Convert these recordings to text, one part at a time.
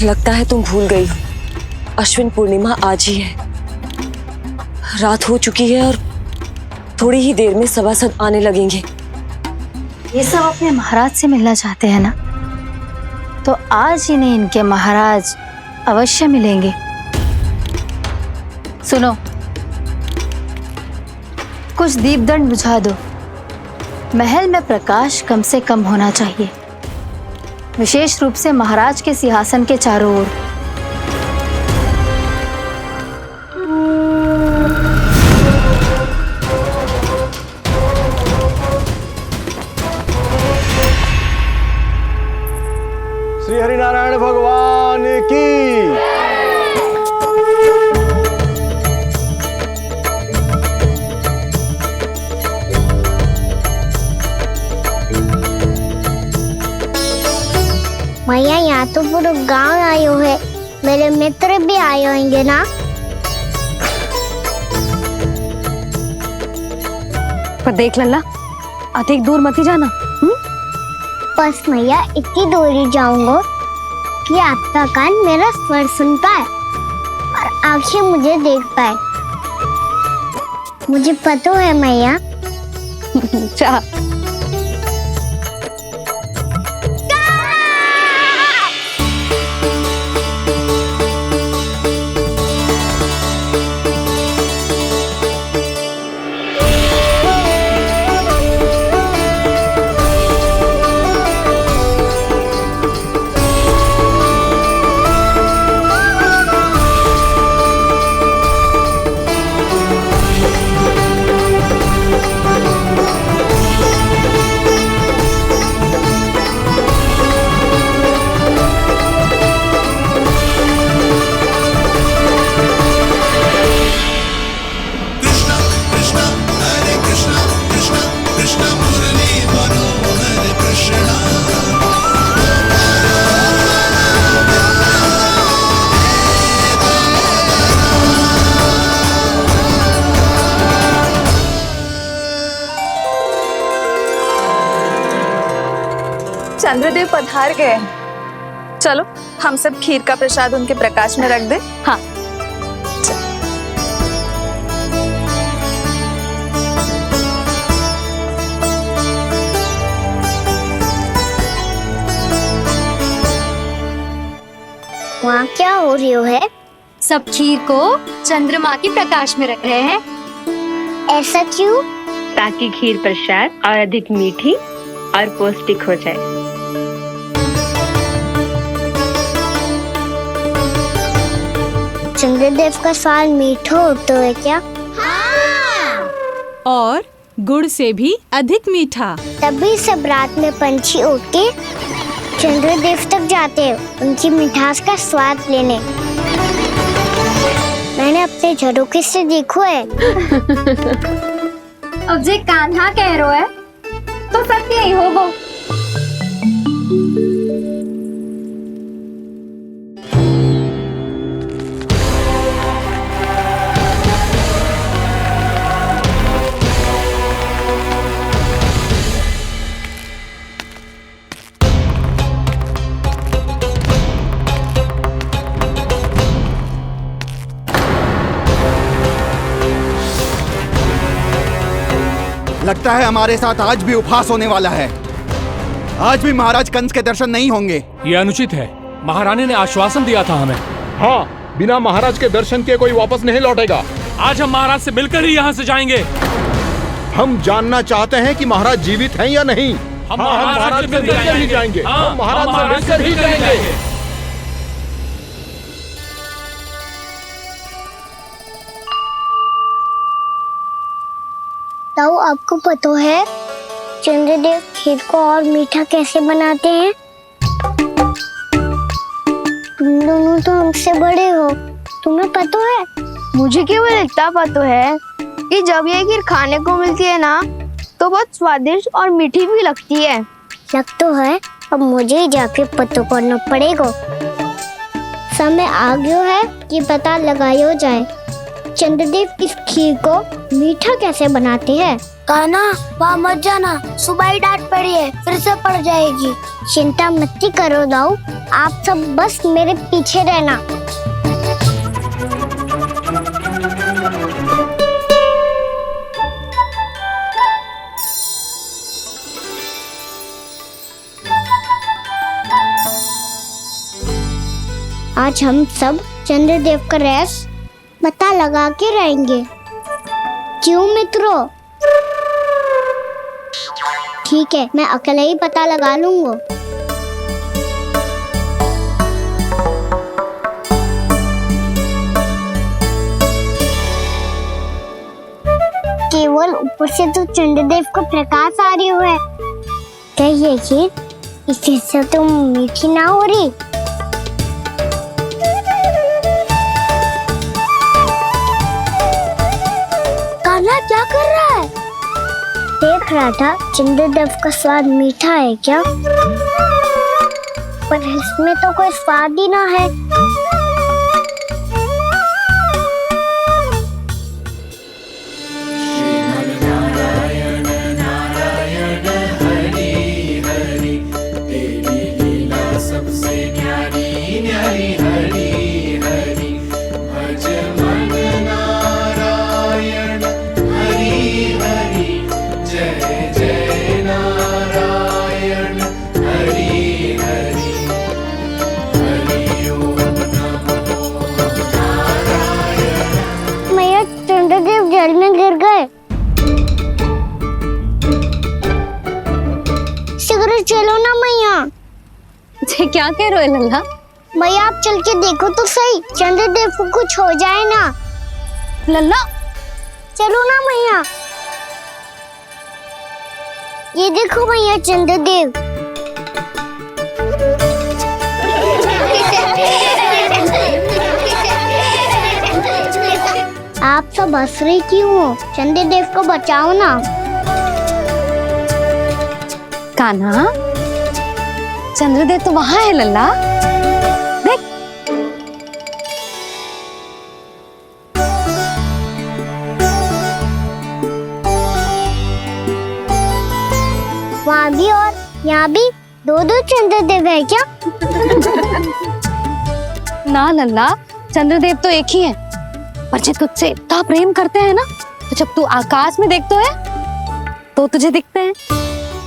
लगता है तुम भूल गई हो, अश्विन पूर्णिमा आज ही है। रात हो चुकी है और थोड़ी ही देर में सभासद आने लगेंगे। ये सब अपने महाराज से मिलना चाहते हैं ना, तो आज इन्हें इनके महाराज अवश्य मिलेंगे। सुनो, कुछ दीपदंड बुझा दो। महल में प्रकाश कम से कम होना चाहिए, विशेष रूप से महाराज के सिंहासन के चारों ओर। श्री हरिनारायण भगवान की। भैया यहाँ तो पूरा गांव आयो है, मेरे मित्र भी आए होंगे ना। पर देख लल्ला, अधिक दूर मत ही जाना। बस भैया इतनी दूर ही जाऊंगा कि आपका कान मेरा स्वर सुन पाए और आंखें मुझे देख पाए। मुझे पता है मैया। चाह चंद्रदेव पधार गए। चलो हम सब खीर का प्रसाद उनके प्रकाश में रख दे। हाँ। वहाँ क्या हो रही है? सब खीर को चंद्रमा के प्रकाश में रख रहे हैं। ऐसा क्यों? ताकि खीर प्रसाद और अधिक मीठी और पौष्टिक हो जाए। चंद्रदेव का स्वाद मीठा होता है क्या? हाँ। और गुड़ से भी अधिक मीठा। तभी सब रात में पंछी उड़ के चंद्रदेव तक जाते हैं उनकी मिठास का स्वाद लेने। मैंने अपने झरोखे से देखो है। अब जे कान्हा कह रहा है तो सत्य ही होगा। लगता है हमारे साथ आज भी उपहास होने वाला है। आज भी महाराज कंस के दर्शन नहीं होंगे। ये अनुचित है। महारानी ने आश्वासन दिया था हमें। हाँ, बिना महाराज के दर्शन के कोई वापस नहीं लौटेगा। आज हम महाराज से मिलकर ही यहाँ से जाएंगे। हम जानना चाहते हैं कि महाराज जीवित हैं या नहीं। हम महाराज से मिलकर ही जाएंगे। हम महाराज से मिलकर ही जाएंगे। ताऊ, आपको पता है चंद्रदेव खीर को और मीठा कैसे बनाते हैं? तुम दोनों तो हमसे बड़े हो, तुम्हें पता है? मुझे केवल इतना पता है कि जब ये खीर खाने को मिलती है ना तो बहुत स्वादिष्ट और मीठी भी लगती है। लग तो है, अब मुझे ही जाके पता करना पड़ेगा। समय आ गया है कि पता लगाया जाए चंद्रदेव इस खीर को मीठा कैसे बनाते हैं। कान्हा वहाँ मत जाना, सुबह ही डांट पड़ी है, फिर से पड़ जाएगी। चिंता मत करो दाऊ, आप सब बस मेरे पीछे रहना। आज हम सब चंद्रदेव का रहस्य पता लगा के रहेंगे। क्यों मित्रों? ठीक है, मैं अकेले ही पता लगा लूंगा। केवल ऊपर से तो चंद्रदेव को प्रकाश आ रही है। क्या ये खीर इसी से तो मीठी ना हो रही? कान्हा क्या कर रहा है? देख रहा था चंद्रदेव का स्वाद मीठा है क्या, पर इसमें तो कोई स्वाद ही ना है। चंद्रदेव जल में गिर गए। शीघ्र चलो ना मैया। क्या कह रहे हो लल्ला? मैया आप चल के देखो तो सही, चंद्रदेव को कुछ हो जाए ना। लल्ला चलो ना मैया। ये देखो मैया चंद्रदेव। आप सब हंस रही क्यों हो? चंद्रदेव को बचाओ ना। कान्हा, चंद्रदेव तो वहां है लल्ला, देख। वहाँ भी और यहाँ भी दो चंद्रदेव है क्या? ना लल्ला, चंद्रदेव तो एक ही है। पर जब तुझसे इतना प्रेम करते हैं ना, तो जब तू आकाश में देखतो है तो तुझे दिखते हैं,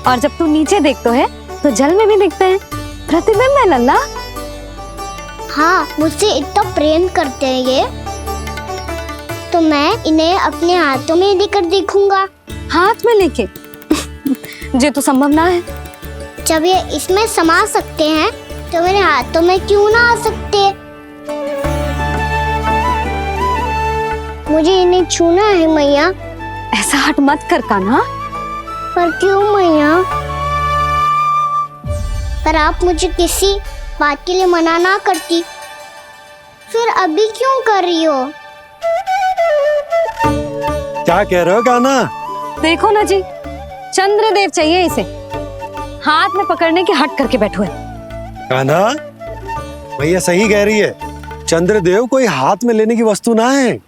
और जब तू नीचे देखतो है तो जल में भी दिखते हैं। प्रतिबिंब है लल्ला। हाँ, मुझसे इतना प्रेम करते हैं ये, तो मैं इन्हें अपने हाथों में लेकर देखूंगा। हाथ में लेके? ये तो संभव ना है। जब ये इसमें समा सकते हैं तो मेरे हाथों में क्यों ना आ सकते? मुझे इन्हें छूना है मैया। ऐसा हट मत कर कान्हा। पर क्यों मैया? पर आप मुझे किसी बात के लिए मना ना करती, फिर अभी क्यों कर रही हो? क्या कह रहे हो कान्हा? देखो ना जी, चंद्रदेव चाहिए इसे, हाथ में पकड़ने के हट करके बैठो है। कान्हा, भैया सही कह रही है, चंद्रदेव कोई हाथ में लेने की वस्तु ना है।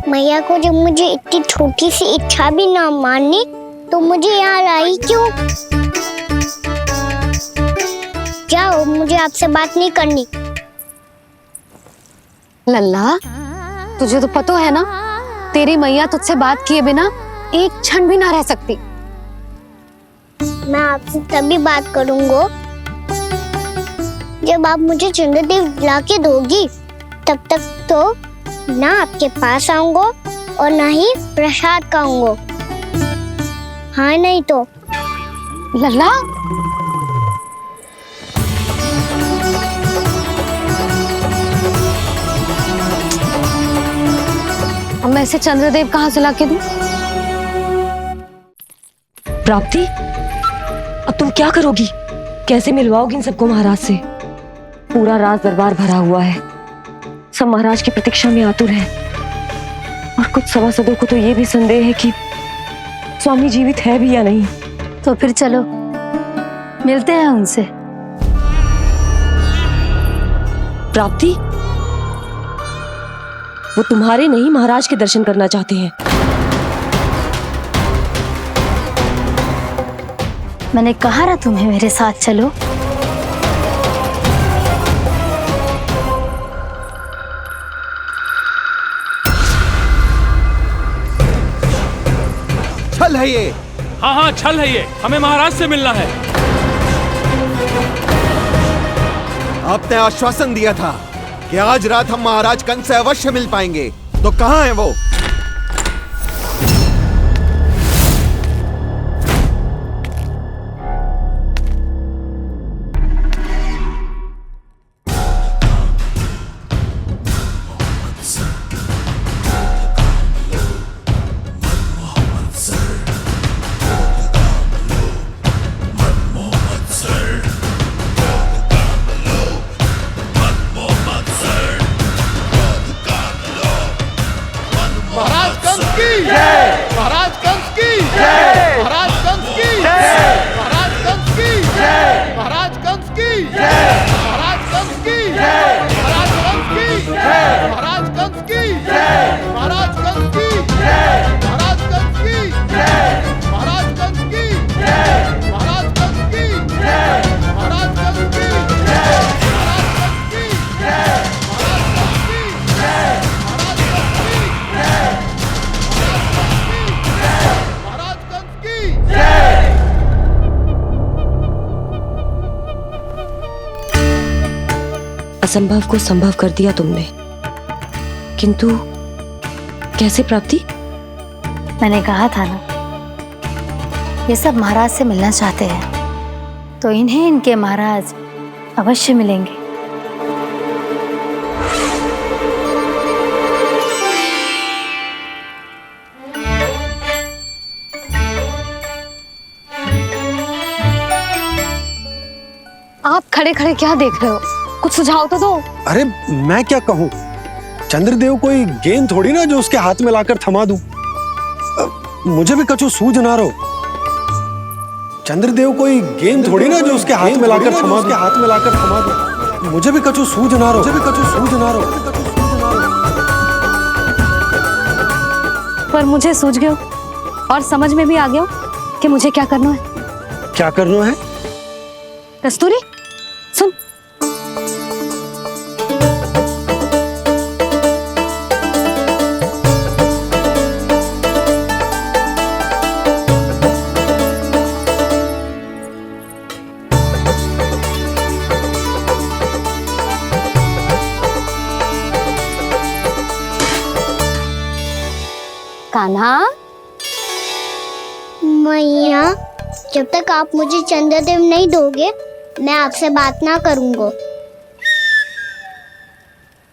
मैया को जब मुझे इतनी छोटी सी इच्छा भी ना माननी, तो मुझे यहाँ लाई क्यों? जाओ, मुझे आपसे बात नहीं करनी। लल्ला, तुझे तो पता है ना, तेरी मैया तुझसे बात किए बिना एक क्षण भी ना रह सकती। मैं आपसे तभी बात करूंगा जब आप मुझे चंद्रदेव ला के दोगी। तब तक तो ना आपके पास आऊंगा और ना ही प्रसाद खाऊंगा। हाँ नहीं तो? लल्ला, अब मैं इसे चंद्रदेव कहाँ से लाके दूं? प्राप्ति, अब तुम क्या करोगी? कैसे मिलवाओगी इन सबको महाराज से? पूरा राज दरबार भरा हुआ है, सब महाराज की प्रतीक्षा में आतुर हैं, और कुछ सभासदों को तो ये भी संदेह है कि स्वामी जीवित है भी या नहीं। तो फिर चलो मिलते हैं उनसे। प्राप्ति, वो तुम्हारे नहीं महाराज के दर्शन करना चाहते हैं। मैंने कहा ना तुम्हें मेरे साथ चलो। छल है ये। हाँ हाँ छल है ये, हमें महाराज से मिलना है। आपने आश्वासन दिया था कि आज रात हम महाराज कंस से अवश्य मिल पाएंगे, तो कहाँ है वो? महाराज कंस की जय। महाराज कंस की जय। महाराज कंस की जय। महाराज कंस की जय। महाराज कंस की जय। महाराज कंस की जय। महाराज कंस की जय। महाराज कंस की जय। महाराज कंस की जय। महाराज कंस की जय। महाराज कंस की जय। महाराज कंस की जय। महाराज कंस की जय। महाराज कंस की जय। महाराज कंस की जय। महाराज कंस की जय। महाराज कंस की जय। असंभव को संभव कर दिया तुमने, किंतु कैसे प्राप्ति? मैंने कहा था ना, ये सब महाराज से मिलना चाहते हैं, तो इन्हें इनके महाराज अवश्य मिलेंगे। आप खड़े खड़े क्या देख रहे हो? कुछ सुझाव तो दो। अरे मैं क्या कहूँ, चंद्रदेव कोई गेंद थोड़ी ना जो उसके हाथ में लाकर थमा दूं। मुझे भी कछु सूझ ना रहो। चंद्रदेव कोई गेंद थोड़ी ना जो उसके हाथ में लाकर थमा दूं। हाथ में लाकर थमा दूं। मुझे भी कछु सूझ ना रहो। मुझे भी कछु सूझ ना रहो। पर मुझे सूझ गयो और समझ में भी आ गया कि मुझे क्या करना है। क्या करना है? कस्तूरी सुन, कान्हा। मैया, जब तक आप मुझे चंद्रदेव नहीं दोगे, मैं आपसे बात ना करूंगा।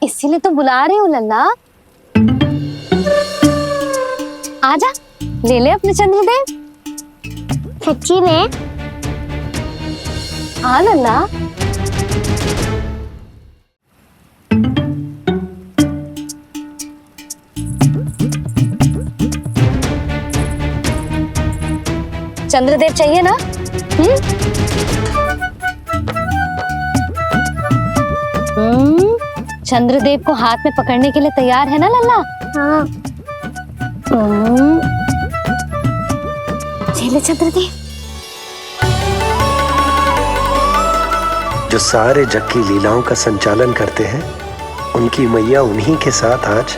इसीलिए तो बुला रही हूँ लल्ला। आजा, ले ले अपने चंद्रदेव। सच्ची में? हाँ लल्ला। चंद्रदेव चाहिए ना? चंद्रदेव को हाथ में पकड़ने के लिए तैयार है ना लल्ला? हाँ। ले चंद्रदेव। जो सारे जग की लीलाओं का संचालन करते हैं, उनकी मैया उन्हीं के साथ आज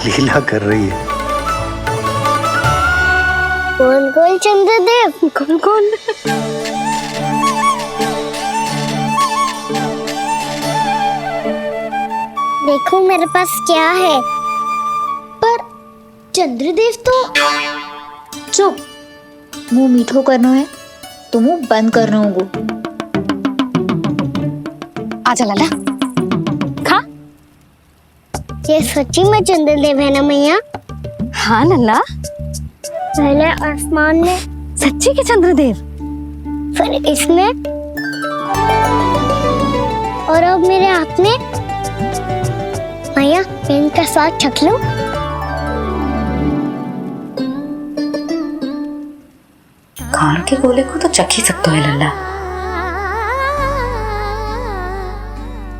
लीला कर रही है। गोल गोल चंद्रदेव, गोल गोल। देखो मेरे पास क्या है। पर चंद्रदेव तो चुप, मुंह मीठो करना है तो मुंह बंद करना होगा। आजा लल्ला, खा। ये सच्ची में चंद्रदेव है ना मैया? हाँ लल्ला, पहले आसमान में, सच्ची के चंद्रदेव, फिर इसमें, और अब मेरे हाथ में। मैया, मैं इनका स्वाद चख लूं? खान के गोले को तो चख ही सकते है लल्ला।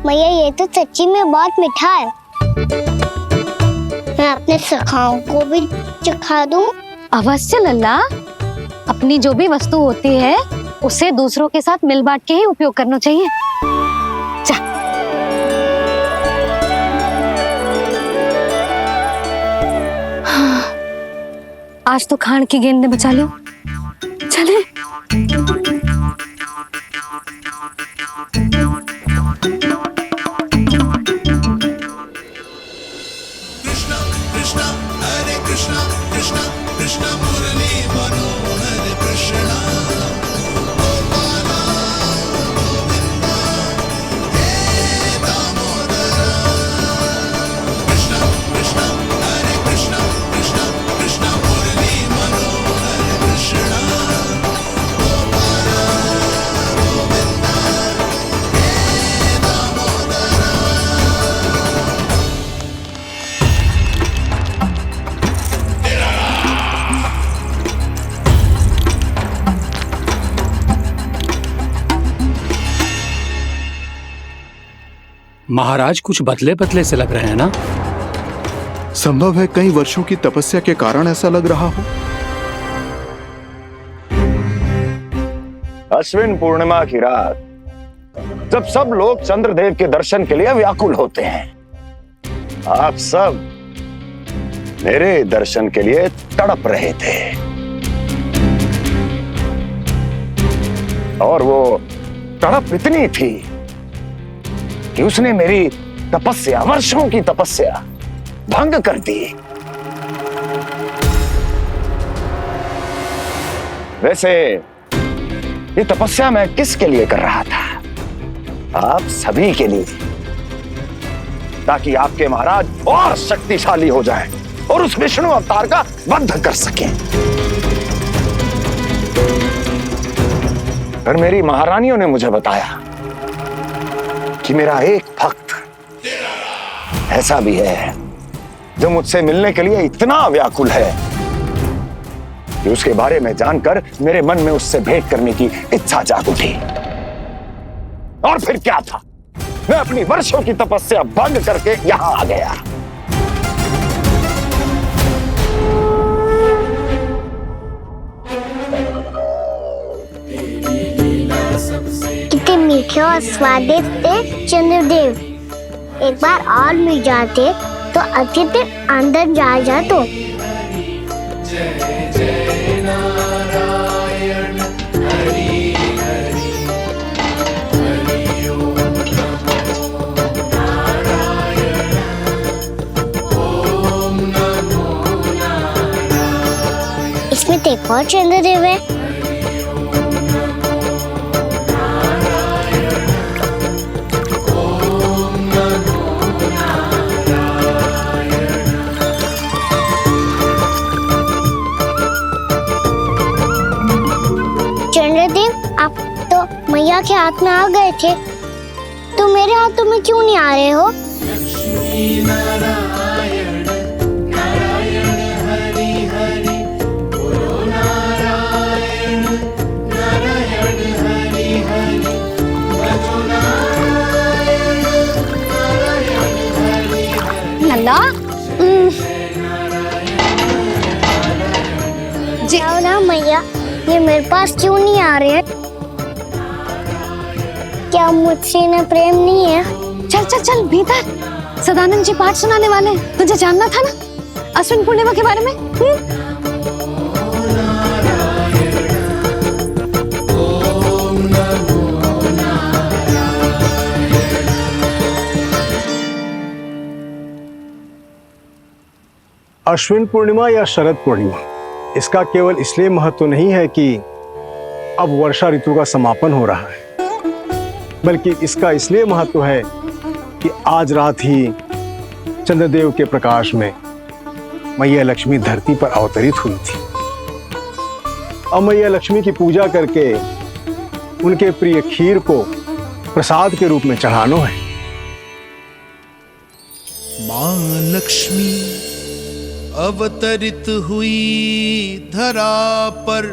मैया, ये तो सच्ची में बहुत मीठा है। मैं अपने सखाओं को भी चखा दूं? अवश्य लल्ला, अपनी जो भी वस्तु होती है उसे दूसरों के साथ मिल बांट के ही उपयोग करना चाहिए। जा। हाँ, आज तो खान की गेंद ने बचा लो। चले। महाराज कुछ बदले बदले से लग रहे हैं ना? संभव है कई वर्षों की तपस्या के कारण ऐसा लग रहा हो। अश्विन पूर्णिमा की रात जब सब लोग चंद्रदेव के दर्शन के लिए व्याकुल होते हैं, आप सब मेरे दर्शन के लिए तड़प रहे थे। और वो तड़प इतनी थी कि उसने मेरी तपस्या, वर्षों की तपस्या भंग कर दी। वैसे ये तपस्या मैं किसके लिए कर रहा था? आप सभी के लिए, ताकि आपके महाराज और शक्तिशाली हो जाएं और उस विष्णु अवतार का वध कर सकें। पर मेरी महारानियों ने मुझे बताया कि मेरा एक भक्त ऐसा भी है जो मुझसे मिलने के लिए इतना व्याकुल है कि उसके बारे में जानकर मेरे मन में उससे भेंट करने की इच्छा जाग उठी। और फिर क्या था, मैं अपनी वर्षों की तपस्या भंग करके यहां आ गया। कितने मीठे और स्वादिष्ट थे चंद्रदेव। एक बार और मिल जाते तो अच्छे से अंदर जा जातो। इसमें तो एक और चंद्रदेव है। चंद्रदेव, आप तो मैया के हाथ में आ गए थे, तो मेरे हाथों में क्यों नहीं आ रहे हो? लल्ला, जाओ ना मैया, ये मेरे पास क्यों नहीं आ रहे हैं? क्या मुझसे इन्हें प्रेम नहीं है? चल चल चल भीतर, सदानंद जी पाठ सुनाने वाले हैं। तुझे जानना था ना अश्विन पूर्णिमा के बारे में? अश्विन पूर्णिमा या शरद पूर्णिमा, इसका केवल इसलिए महत्व नहीं है कि अब वर्षा ऋतु का समापन हो रहा है, बल्कि इसका इसलिए महत्व है कि आज रात ही चंद्रदेव के प्रकाश में मैया लक्ष्मी धरती पर अवतरित हुई थी। अब मैया लक्ष्मी की पूजा करके उनके प्रिय खीर को प्रसाद के रूप में चढ़ाना है। मां लक्ष्मी अवतरित हुई धरा पर,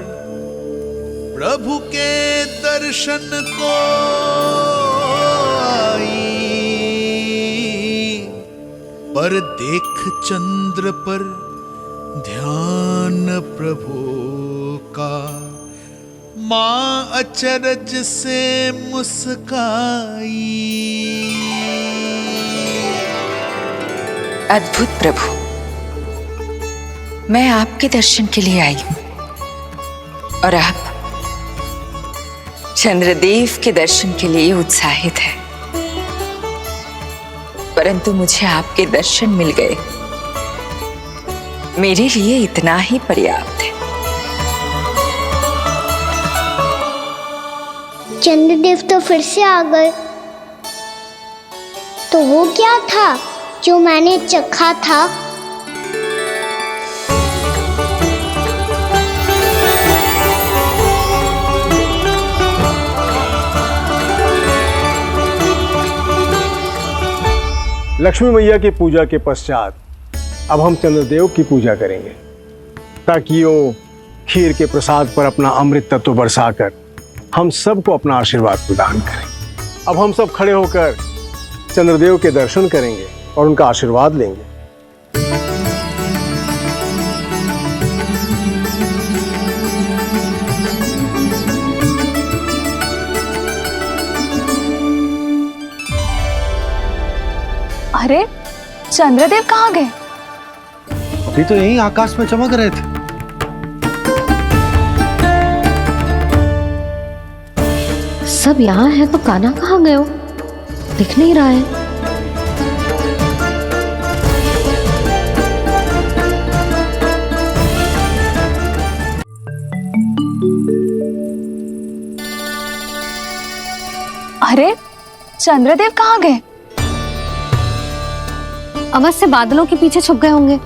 प्रभु के दर्शन को आई, पर देख चंद्र पर ध्यान प्रभु का, माँ अचरज से मुस्काई। अद्भुत प्रभु, मैं आपके दर्शन के लिए आई हूं और आप चंद्रदेव के दर्शन के लिए उत्साहित है, परंतु मुझे आपके दर्शन मिल गए, मेरे लिए इतना ही पर्याप्त है। चंद्रदेव तो फिर से आ गए। तो वो क्या था जो मैंने चखा था? लक्ष्मी मैया की पूजा के पश्चात अब हम चंद्रदेव की पूजा करेंगे, ताकि वो खीर के प्रसाद पर अपना अमृत तत्व बरसाकर हम सबको अपना आशीर्वाद प्रदान करें। अब हम सब खड़े होकर चंद्रदेव के दर्शन करेंगे और उनका आशीर्वाद लेंगे। अरे चंद्रदेव कहाँ गए? अभी तो यहीं आकाश में चमक रहे थे। सब यहाँ है तो कान्हा कहाँ गए हो? दिख नहीं रहा है। अरे चंद्रदेव कहाँ गए? अवश्य बादलों के पीछे छुप गए होंगे।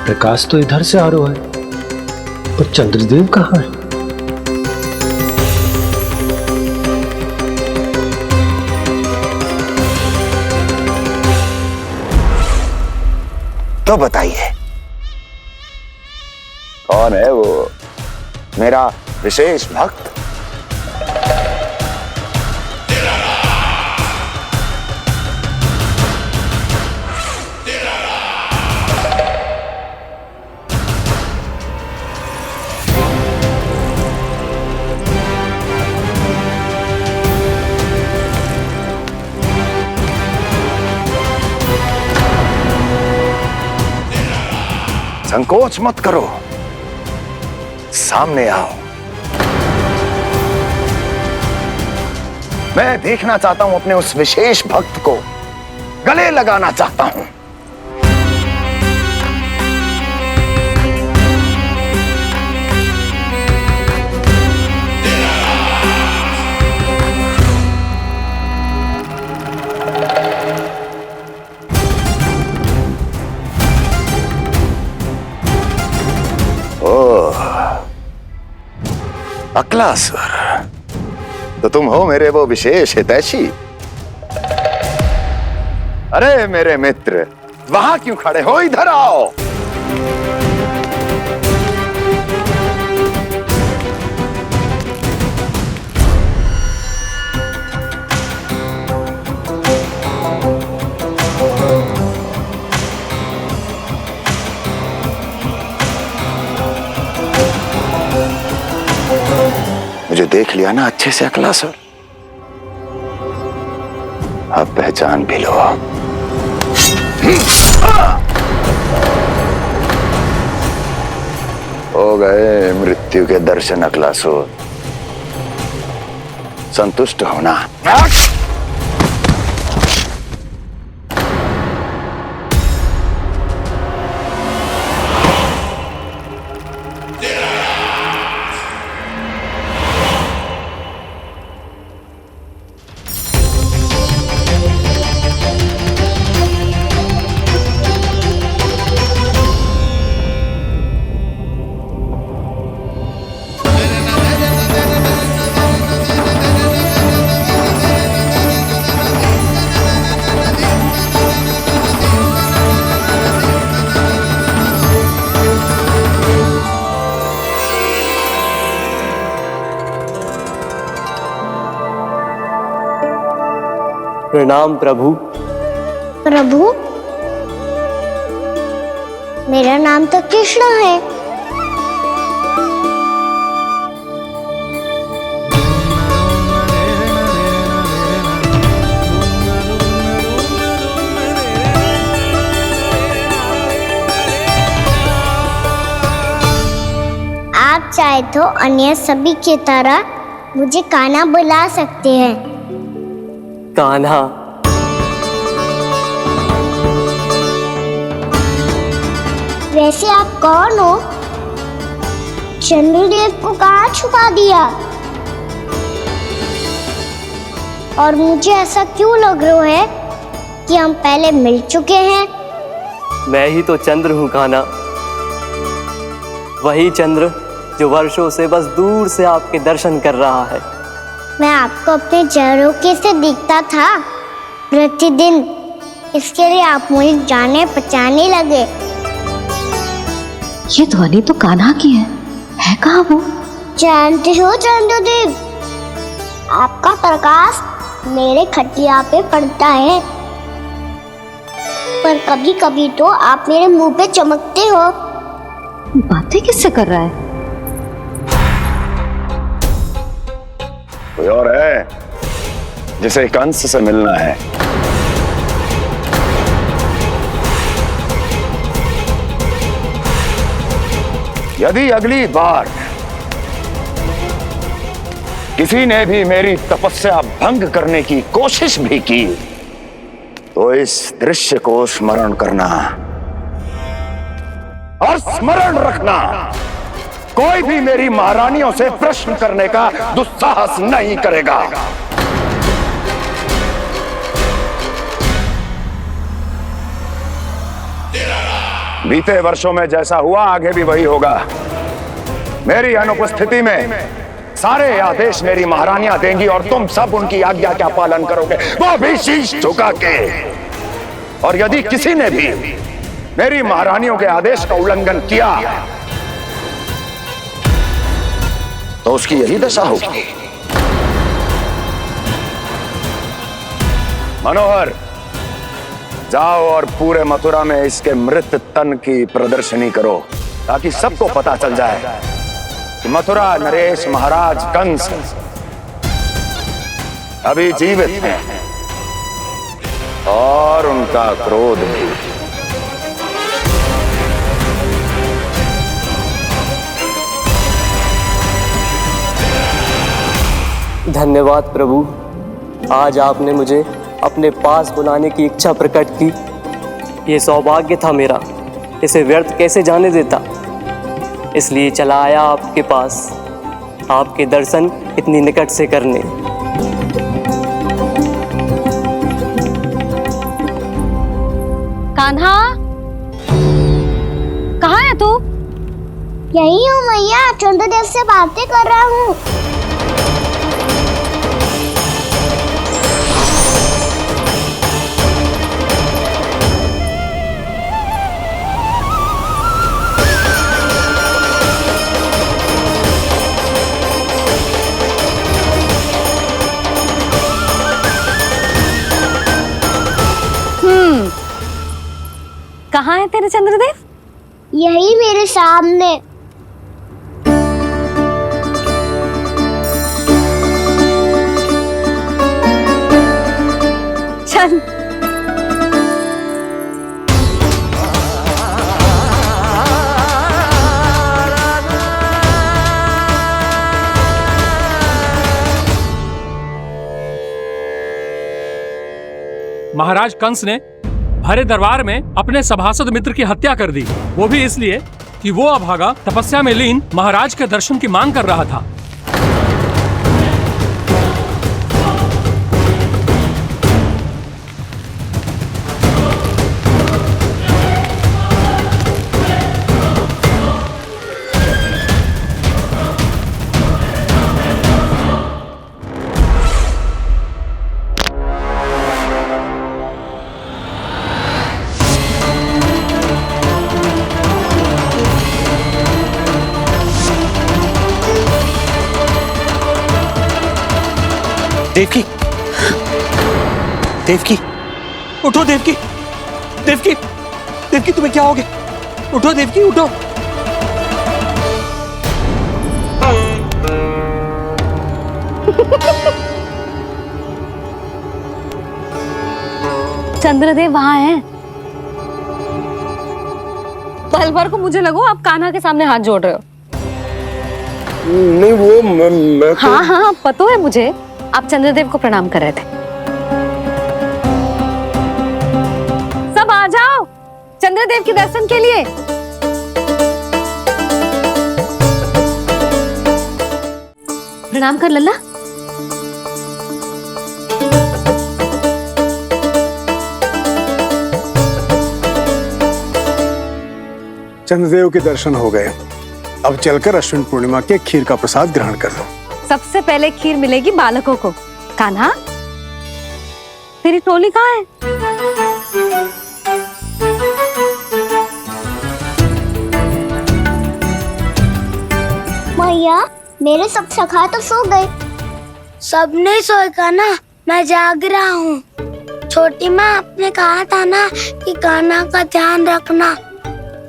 प्रकाश तो इधर से आ रहा है, पर चंद्रदेव कहाँ है? तो बताइए, कौन है वो मेरा विशेष भक्त? संकोच मत करो, सामने आओ। मैं देखना चाहता हूं अपने उस विशेष भक्त को, गले लगाना चाहता हूं। अक्लासुर, तो तुम हो मेरे वो विशेष हितैषी। अरे मेरे मित्र, वहां क्यों खड़े हो? इधर आओ। मुझे देख लिया ना अच्छे से अक्लासुर? अब पहचान भी लो। हो गए मृत्यु के दर्शन अक्लासुर, संतुष्ट होना। प्रणाम प्रभु। प्रभु, मेरा नाम तो कृष्ण है। आप चाहे तो अन्य सभी की तरह मुझे कान्हा बुला सकते हैं। कान्हा? वैसे आप कौन हो? चंद्रदेव को कहाँ छुपा दिया? और मुझे ऐसा क्यों लग रहा है कि हम पहले मिल चुके हैं? मैं ही तो चंद्र हूँ कान्हा, वही चंद्र जो वर्षों से बस दूर से आपके दर्शन कर रहा है। मैं आपको अपने झरोखे से दिखता था प्रतिदिन, इसके लिए आप मुझे जाने पहचाने लगे। ये ध्वनि तो कान्हा की है कहाँ वो? जानते हो चंद्रदेव, आपका प्रकाश मेरे खटिया पे पड़ता है, पर कभी कभी तो आप मेरे मुंह पे चमकते हो। बातें किससे कर रहा है? कोई और है जिसे कंस से मिलना है? यदि अगली बार किसी ने भी मेरी तपस्या भंग करने की कोशिश भी की तो इस दृश्य को स्मरण करना और स्मरण रखना, कोई भी मेरी महारानियों से प्रश्न करने का दुस्साहस नहीं करेगा। बीते वर्षों में जैसा हुआ आगे भी वही होगा। मेरी अनुपस्थिति में सारे आदेश मेरी महारानियां देंगी और तुम सब उनकी आज्ञा का पालन करोगे, वो भी शीश झुका के। और यदि किसी ने भी मेरी महारानियों के आदेश का उल्लंघन किया तो उसकी यही दशा होगी। मनोहर, जाओ और पूरे मथुरा में इसके मृत तन की प्रदर्शनी करो ताकि सबको पता चल जाए कि मथुरा नरेश महाराज कंस अभी जीवित हैं और उनका क्रोध भी। धन्यवाद प्रभु, आज आपने मुझे अपने पास बुलाने की इच्छा प्रकट की। ये सौभाग्य था मेरा, इसे व्यर्थ कैसे जाने देता। इसलिए चला आया आपके पास, आपके दर्शन इतनी निकट से करने। कान्हा, कहाँ है तू? यही हूँ मैया, चंद्रदेव से बातें कर रहा हूँ। कहाँ है तेरे चंद्रदेव? यही मेरे सामने। चल। महाराज कंस ने भरे दरबार में अपने सभासद मित्र की हत्या कर दी, वो भी इसलिए कि वो अभागा तपस्या में लीन महाराज के दर्शन की मांग कर रहा था। देवकी, उठो देवकी, देवकी, देवकी तुम्हें क्या हो गया? उठो देवकी, उठो। चंद्रदेव वहां हैं। पल भर को मुझे लगो आप कान्हा के सामने हाथ जोड़ रहे हो। नहीं वो मैं तो... हाँ हाँ पता है मुझे, आप चंद्रदेव को प्रणाम कर रहे थे। सब आ जाओ चंद्रदेव के दर्शन के लिए। प्रणाम कर लल्ला। चंद्रदेव के दर्शन हो गए, अब चलकर अश्विन पूर्णिमा के खीर का प्रसाद ग्रहण कर लो। सबसे पहले खीर मिलेगी बालकों को। कान्हा, तेरी टोली कहाँ है? मैया, मेरे सब सखा तो सो गए। सब नहीं सोए का ना, मैं जाग रहा हूँ। छोटी माँ, आपने कहा था ना कि कान्हा का ध्यान रखना।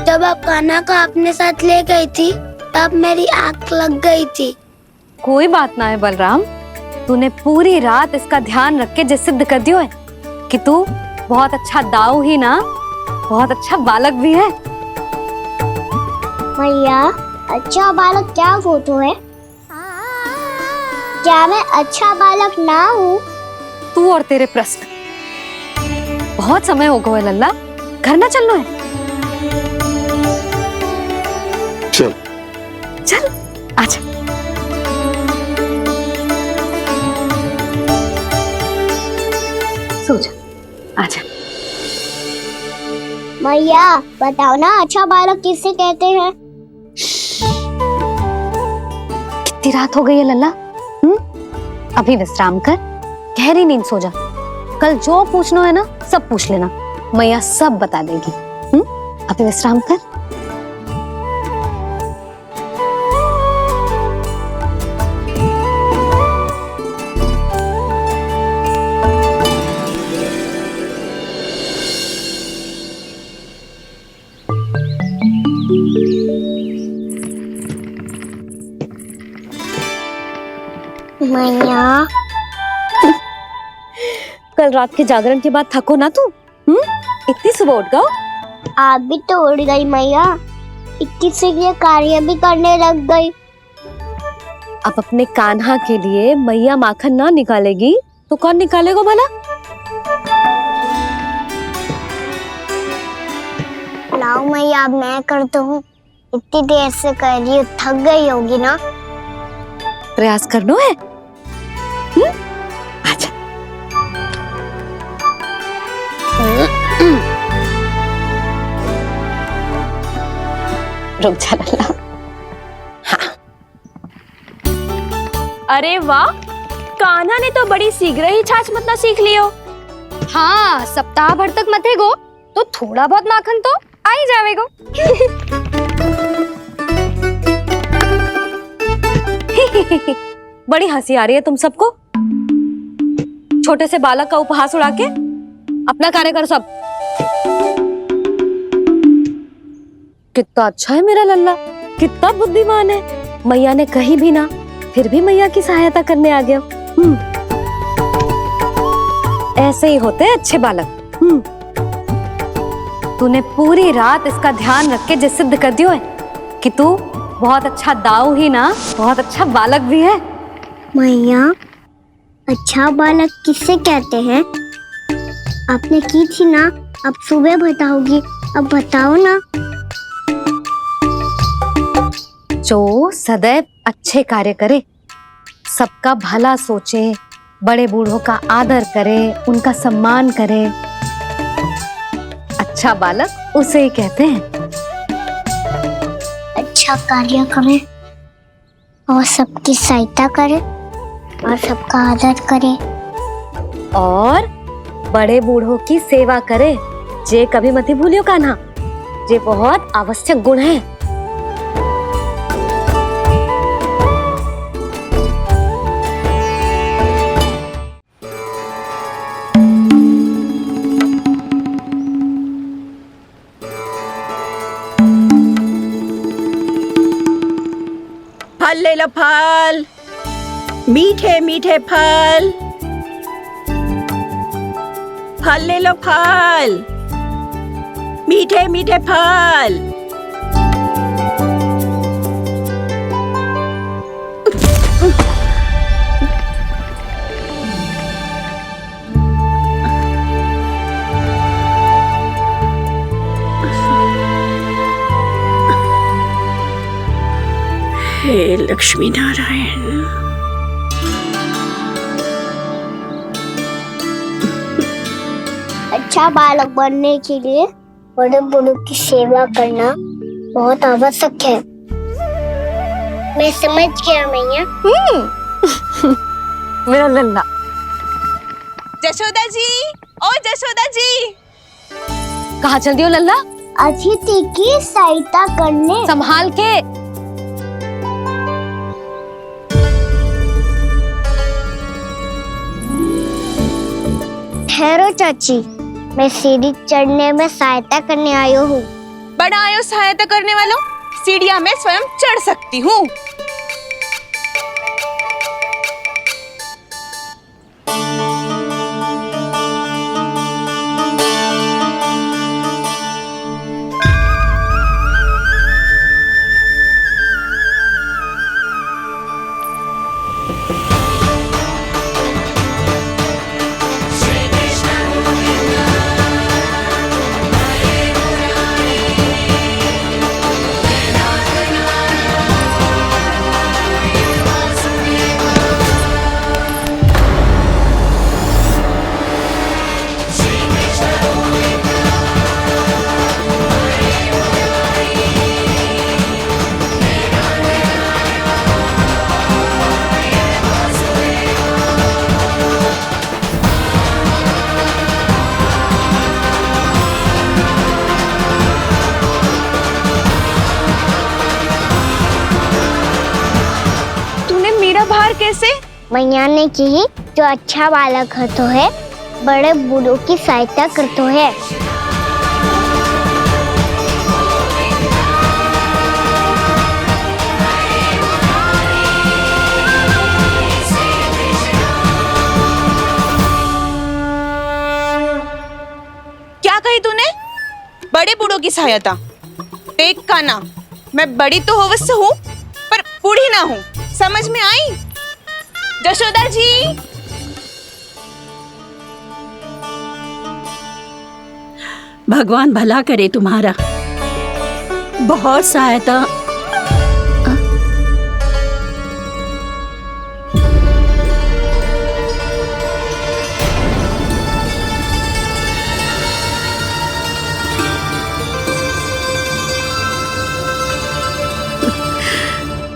जब आप कान्हा को अपने साथ ले गई थी तब मेरी आंख लग गई थी। कोई बात ना है बलराम, तूने पूरी रात इसका ध्यान रख के सिद्ध कर दियो है कि तू बहुत अच्छा दाऊ ही ना, बहुत अच्छा बालक भी है। मैया, अच्छा बालक क्या फोटो है? क्या मैं अच्छा बालक ना हूँ? तू और तेरे प्रश्न। बहुत समय हो गया लल्ला, घर ना चलना है। चल चल आजा। सो जा, आजा। मैया, बताओ ना अच्छा बालक किससे कहते हैं? कितनी रात हो गई है लल्ला? अभी विश्राम कर, गहरी नींद सो जा। कल जो पूछना है ना सब पूछ लेना, मैया सब बता देगी। अभी विश्राम कर। मैया, कल रात के जागरण के बाद थको ना तू? इतनी सुबह उठ गओ? आप भी तो उड़ गई मैया, इतनी शीघ्र कार्य भी करने लग गई। अब अपने कान्हा के लिए मैया माखन ना निकालेगी तो कौन निकालेगा भला? लाओ मैया, अब मैं करता हूँ। इतनी देर से कर रही हूँ, थक गई होगी ना। प्रयास करना है। आजा। रुक जा लल्ला। हाँ। अरे वाह, कान्हा ने तो बड़ी शीघ्र ही छाछ मतना सीख लियो। हाँ, सप्ताह भर तक मते गो तो थोड़ा बहुत माखन तो आ ही जावेगो। बड़ी हंसी आ रही है तुम सबको। छोटे से बालक का उपहास उड़ा के अपना कार्य कर सब। कितना अच्छा है मेरा लल्ला, कितना बुद्धिमान है। मैया ने कही भी ना, फिर भी मैया की सहायता करने आ गया। ऐसे ही होते हैं अच्छे बालक। तूने पूरी रात इसका ध्यान रख के सिद्ध कर दियो है कि तू बहुत अच्छा दाऊ ही ना, बहुत अच्छा बालक भी है। मैया, अच्छा बालक किससे कहते हैं? आपने की थी ना, अब सुबह बताओगी। अब बताओ ना। जो सदैव अच्छे कार्य करे, सबका भला सोचे, बड़े बूढ़ों का आदर करे, उनका सम्मान करे, अच्छा बालक उसे ही कहते हैं। अच्छा कार्य करे और सबकी सहायता करे और सबका आदर करे और बड़े बूढ़ों की सेवा करे। जे कभी मत भूलियो कान्हा, जे बहुत आवश्यक गुण है। फल ले लो, फल, मीठे मीठे फल, फल ले लो, फल, मीठे मीठे फल। हे लक्ष्मी नारायण। अच्छा बालक बनने के लिए बड़े बूढ़ों की सेवा करना बहुत आवश्यक है। मैं समझ गया मैया। मेरा लल्ला। जशोदा जी, ओ जशोदा जी, कहाँ चल दियो लल्ला? अतिथि की सहायता करने। संभाल के। ठहरो चाची, मैं सीढ़ी चढ़ने में सहायता करने आई हूँ। बड़ा आयो सहायता करने वालों, सीढ़ियाँ मैं स्वयं चढ़ सकती हूँ। कैसे? मैया ने की जो अच्छा बालक होतो है बड़े बूढ़ों की सहायता करतो है। क्या कही तूने? बड़े बूढ़ों की सहायता? देख काना, मैं बड़ी तो अवश्य हूँ पर बूढ़ी ना हूँ, समझ में आई? जशोदा जी, भगवान भला करे तुम्हारा। बहुत सहायता।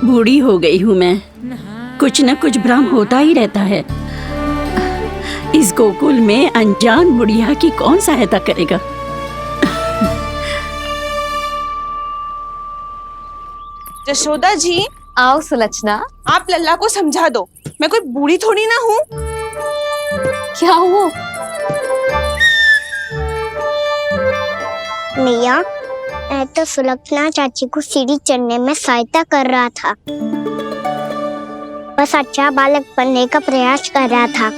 बूढ़ी हो गई हूँ मैं, कुछ न कुछ भ्रम होता ही रहता है। इस गोकुल में अनजान बुढ़िया की कौन सहायता करेगा? जशोदा जी, आओ सुलक्षणा। आप लल्ला को समझा दो, मैं कोई बूढ़ी थोड़ी ना हूँ। क्या हुआ? मैया, मैं तो सुलक्षणा चाची को सीढ़ी चढ़ने में सहायता कर रहा था, बस अच्छा बालक बनने का प्रयास कर रहा था।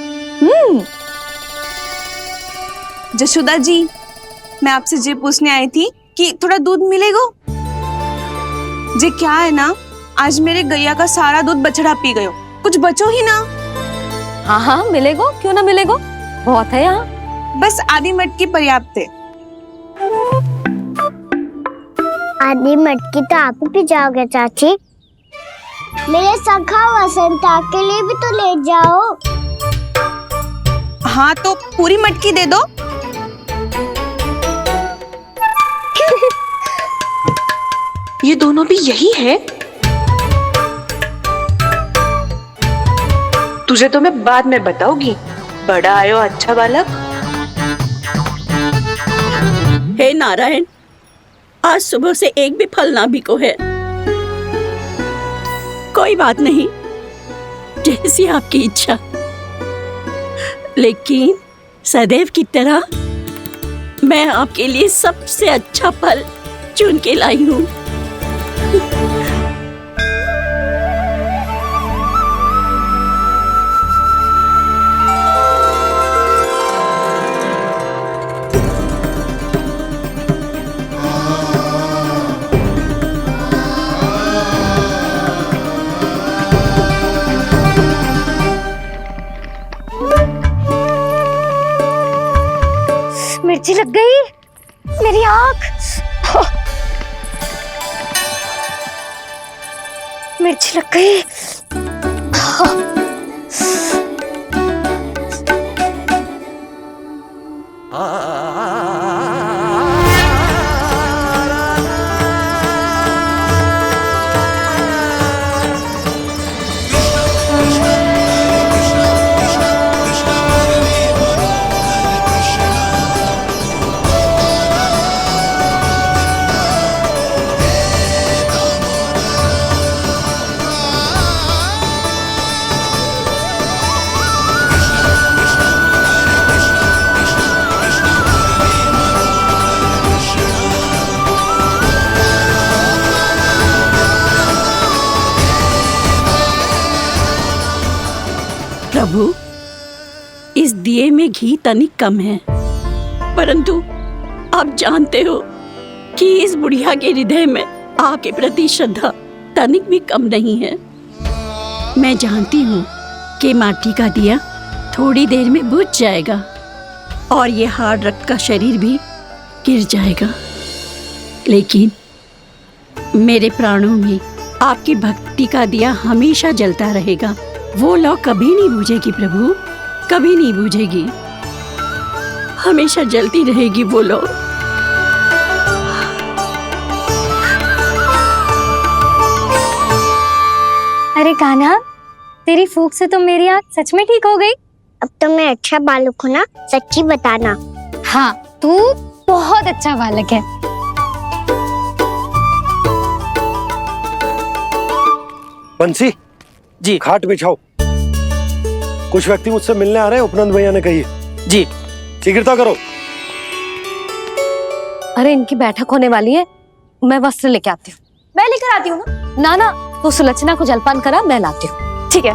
जशोदा जी, मैं आपसे ये पूछने आई थी कि थोड़ा दूध मिलेगा? जे क्या है ना, आज मेरे गैया का सारा दूध बछड़ा पी गयो, कुछ बचो ही ना। हाँ हाँ मिलेगा, क्यों ना मिलेगा, बहुत है यहाँ। बस आधी मटकी पर्याप्त है। आधी मटकी तो आप ही पी जाओगे चाची, मेरे सखा वसंता के लिए भी तो ले जाओ। हाँ तो पूरी मटकी दे दो। ये दोनों भी यही है? तुझे तो मैं बाद में बताऊंगी। बड़ा आयो अच्छा बालक। हे नारायण, आज सुबह से एक भी फल ना बिको है। कोई बात नहीं, जैसी आपकी इच्छा, लेकिन सदैव की तरह मैं आपके लिए सबसे अच्छा फल चुन के लाई हूँ। मिर्ची लग गई, मेरी आँख। मिर्ची लग गई। प्रभु, इस दिए में घी तनिक कम है, परंतु आप जानते हो कि इस बुढ़िया के हृदय में आपके प्रति श्रद्धा तनिक भी कम नहीं है। मैं जानती हूँ कि माटी का दिया थोड़ी देर में बुझ जाएगा और ये हार्ड रक्त का शरीर भी गिर जाएगा, लेकिन मेरे प्राणों में आपकी भक्ति का दिया हमेशा जलता रहेगा। वो लौ कभी नहीं बुझेगी प्रभु, कभी नहीं बुझेगी, हमेशा जलती रहेगी वो लौ। अरे कान्हा, तेरी फूंक से तो मेरी आँख सच में ठीक हो गई। अब तो मैं अच्छा बालक हूँ ना, सच्ची बताना। हाँ, तू बहुत अच्छा बालक है। बंसी जी, खाट बिछाओ। कुछ व्यक्ति मुझसे मिलने आ रहे हैं, उपनंद भैया ने कही है। जी। शीघ्रता करो। अरे इनकी बैठक होने वाली है, मैं वस्त्र लेके आती हूँ। मैं लेकर आती हूँ ना। ना तू सुलक्षणा को जलपान करा, मैं लाती हूँ। ठीक है।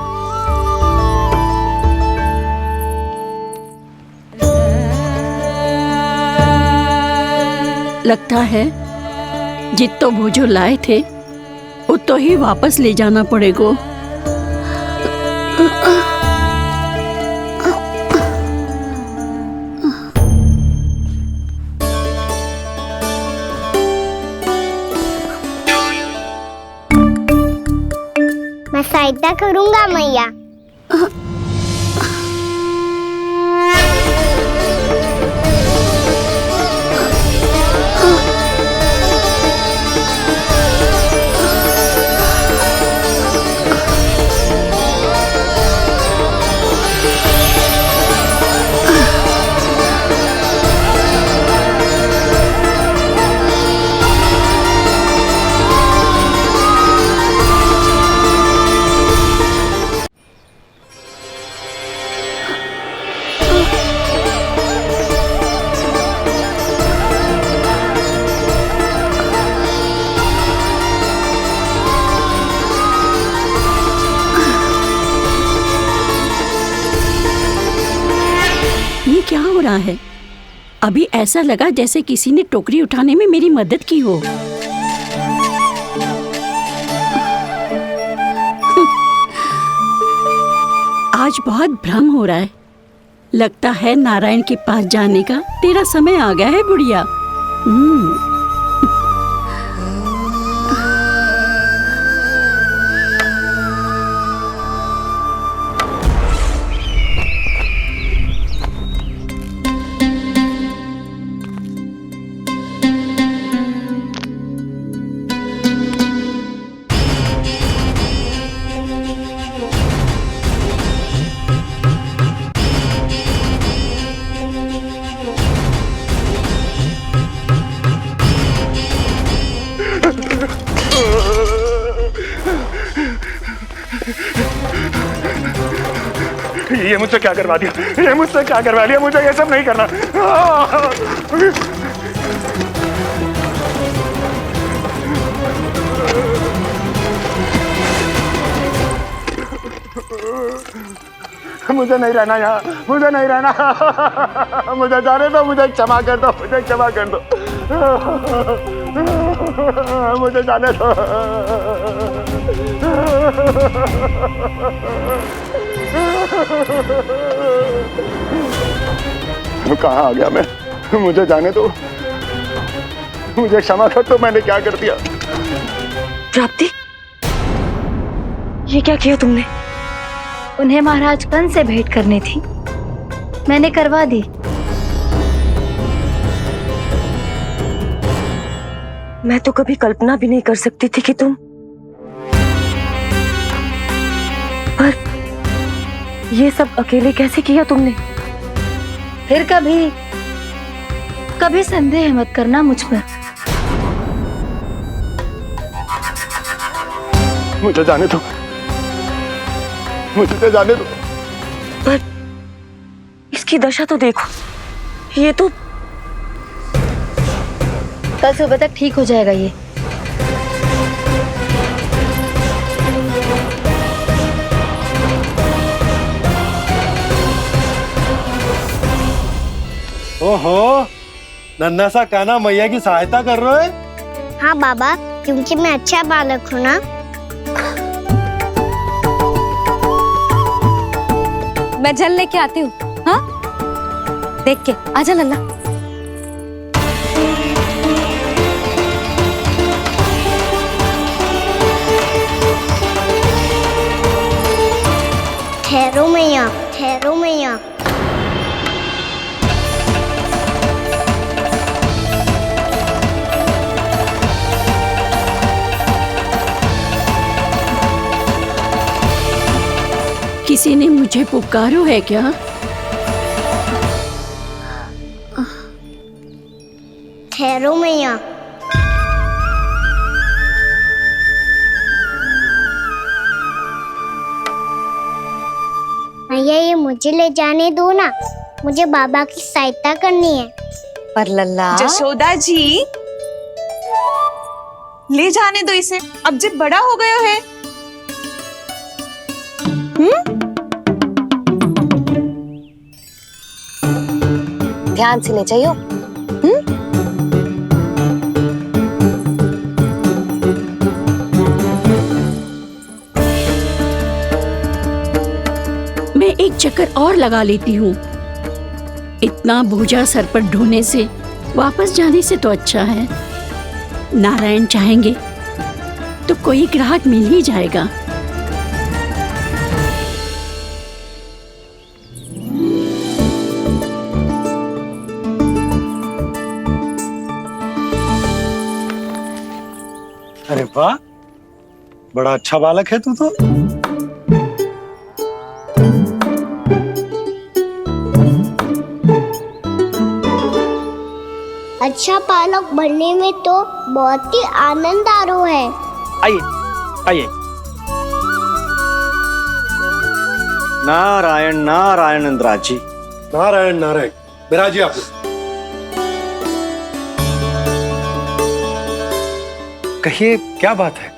लगता है जितो वो जो लाए थे उतो ही वापस ले जाना पड़ेगा। मैं सहायता करूंगा मैया। क्या हो रहा है? अभी ऐसा लगा जैसे किसी ने टोकरी उठाने में मेरी मदद की हो। आज बहुत भ्रम हो रहा है। लगता है नारायण के पास जाने का तेरा समय आ गया है बुढ़िया। ये मुझसे क्या करवा दिया, ये मुझसे क्या करवा लिया, मुझे ये सब नहीं करना। मुझे नहीं रहना यहाँ, मुझे नहीं रहना, मुझे जाने दो, मुझे क्षमा कर दो, मुझे क्षमा कर दो, मुझे जाने दो। कहाँ आ गया मैं? मुझे जाने दो, मुझे क्षमा कर दो, मैंने क्या कर दिया। प्राप्ति, ये क्या किया तुमने? उन्हें महाराज कंस से भेंट करनी थी, मैंने करवा दी। मैं तो कभी कल्पना भी नहीं कर सकती थी कि तुम, पर ये सब अकेले कैसे किया तुमने? फिर कभी संदेह मत करना मुझ पर। मुझे जाने दो, मुझे जाने दो। पर इसकी दशा तो देखो, ये तो कल सुबह तक ठीक हो जाएगा ये। ओहो, नन्हा सा कान्हा मैया की सहायता कर रहे हो? हाँ बाबा, क्योंकि मैं अच्छा बालक हूँ ना। मैं जल लेके आती हूँ। हाँ, देख के आजा लल्ला। ठहरो मैया, ठहरो मैया। किसी ने मुझे पुकारो है क्या? ठहरो मैया। मैया, ये मुझे ले जाने दो ना, मुझे बाबा की सहायता करनी है। पर लल्ला, जशोदा जी, ले जाने दो इसे, अब जब बड़ा हो गया है। ध्यान से ले जाइयो। मैं एक चक्कर और लगा लेती हूँ। इतना बोझा सर पर ढोने से वापस जाने से तो अच्छा है, नारायण चाहेंगे तो कोई ग्राहक मिल ही जाएगा। अरे वाह, बड़ा अच्छा बालक है तू तो। अच्छा बालक बनने में तो बहुत ही आनंद आ रहा है। आइए आइए। नारायण नारायण नंदराज जी। नारायण नारायण। बिराजी आप। कहिए क्या बात है?